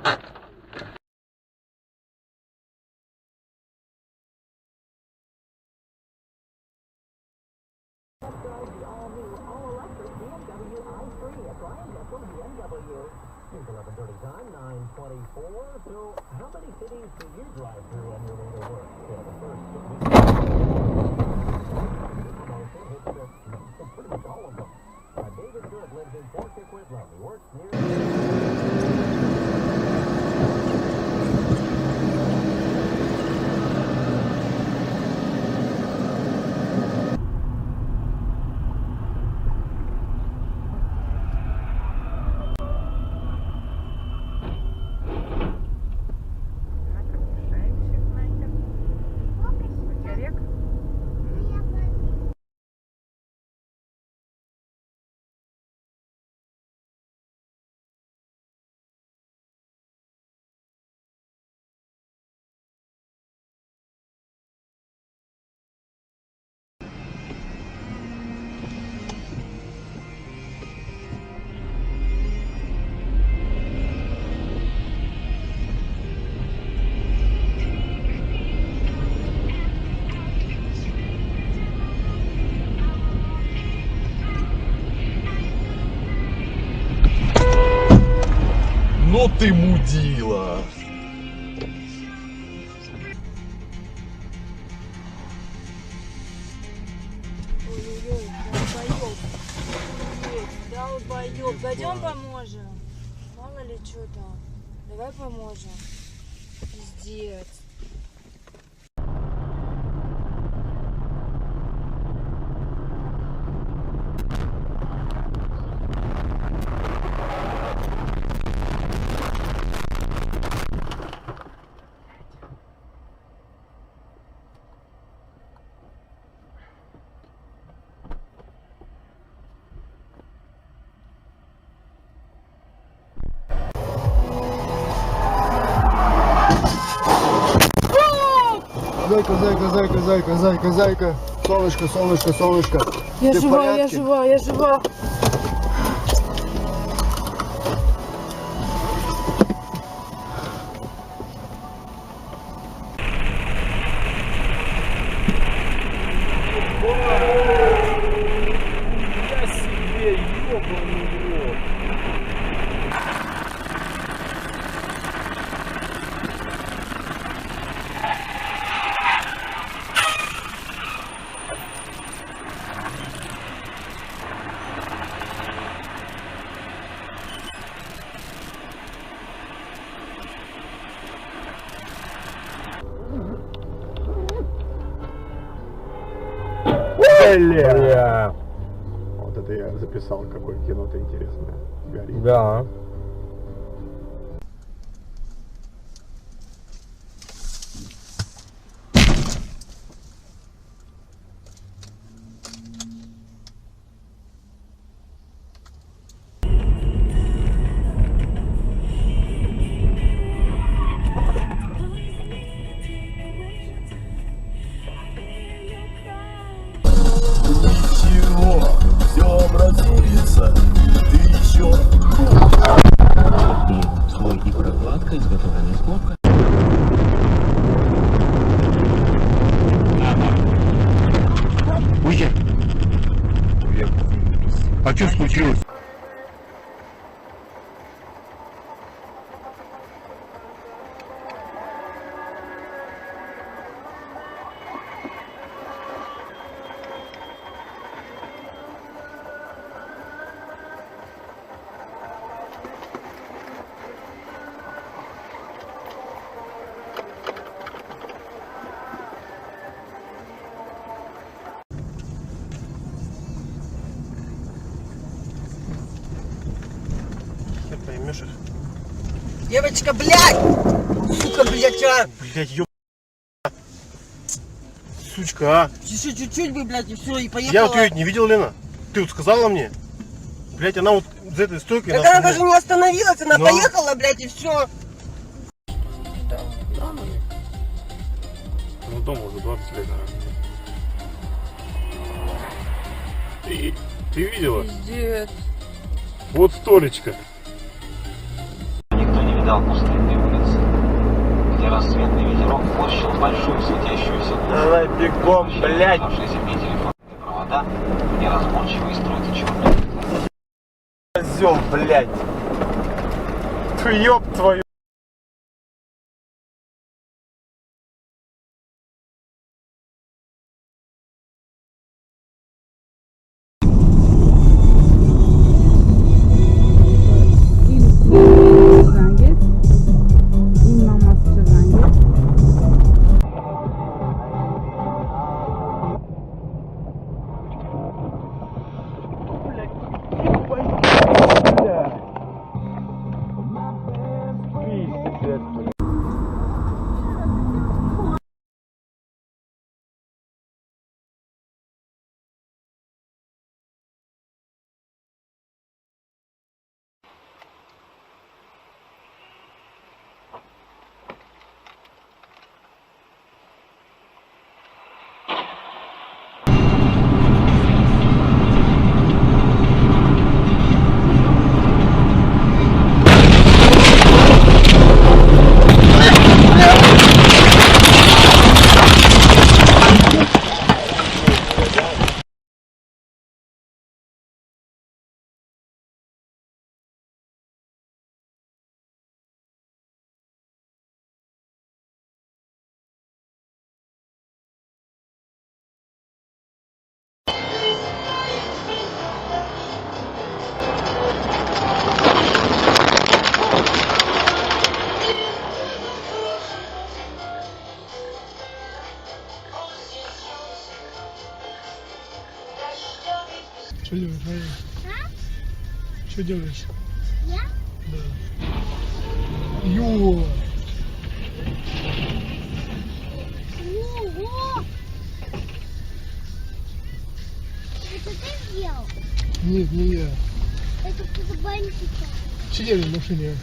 Here's 11:30 time, 9:24. So, how many cities do you drive through on your way to work? The first pretty much all of them. David Good lives in Fort Coquitlam. He works near... Ну ты мудила! Ой-ой-ой, долбоёб. Пойдем поможем. Мало ли что там. Давай поможем. Пиздец. Зайка. Солнышко. Я Ты в жива, порядке? я жива. Я себе ёбаный рот! Бля. Вот это я записал, какое кино-то интересное. Горит. Да. Ничего, все образуется. Ты еще... И слой и прокладка, изготовленная из хлопка. Уезжай. А что случилось? Поймешь их? Девочка, блядь! Сука, блядь, а! Блядь, ёб... Сучка, а! Еще чуть-чуть бы, блядь, и все, и поехала. Я вот ее не видел, Лена. Ты вот сказала мне. Блядь, она вот за этой стойкой... Так она даже не остановилась, она Но... поехала, блядь, и все. Ну, дома уже 20 лет, Ты видела? Пиздец. Вот столечко. Никто не видал. увидал пустынные улицы, где рассветный ветерок морщил большую светящуюся лужу. Давай бегом, блядь. Оставшиеся в ней телефонные провода, неразборчивые струйки черной петлы. Козел, блядь. Ёб твою. Что делаешь, Мария? Что делаешь? Я? Да. Ё! Ого! Это ты сделал? Нет, не я. Это кто-то бантика. Сидели в машине.